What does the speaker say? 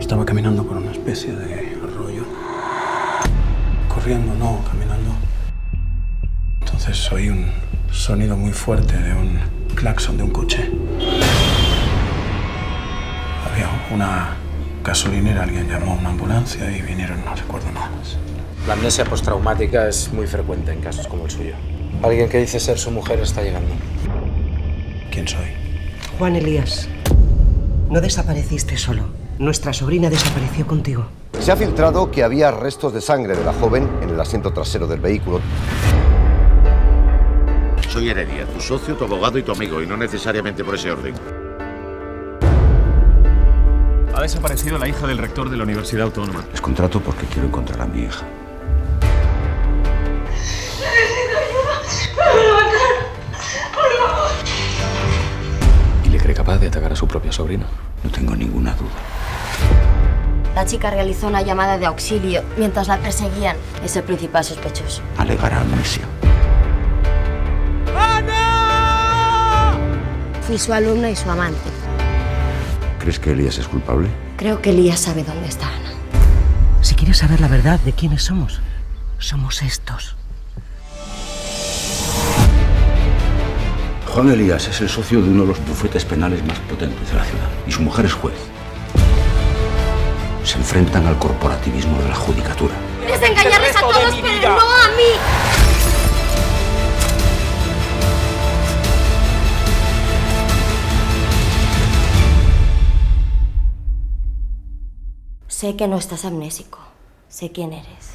Estaba caminando por una especie de arroyo. Corriendo, no, caminando. Entonces oí un sonido muy fuerte de un claxon de un coche. Había una gasolinera, alguien llamó a una ambulancia y vinieron, no recuerdo nada más. La amnesia postraumática es muy frecuente en casos como el suyo. Alguien que dice ser su mujer está llegando. ¿Quién soy? Juan Elías. No desapareciste solo. Nuestra sobrina desapareció contigo. Se ha filtrado que había restos de sangre de la joven en el asiento trasero del vehículo. Soy Heredia, tu socio, tu abogado y tu amigo, y no necesariamente por ese orden. Ha desaparecido la hija del rector de la Universidad Autónoma. Les contrato porque quiero encontrar a mi hija. Necesito ayuda. Me van a matar. Por favor. ¿Y le cree capaz de atacar a su propia sobrina? No tengo ninguna duda. La chica realizó una llamada de auxilio mientras la perseguían. Es el principal sospechoso. Alegará amnesia. ¡Ana! Fui su alumna y su amante. ¿Crees que Elías es culpable? Creo que Elías sabe dónde está Ana. Si quieres saber la verdad de quiénes somos, somos estos. Juan Elías es el socio de uno de los bufetes penales más potentes de la ciudad. Y su mujer es juez. Se enfrentan al corporativismo de la judicatura. ¡Quieres engañarles a todos, pero no a mí! Sé que no estás amnésico. Sé quién eres.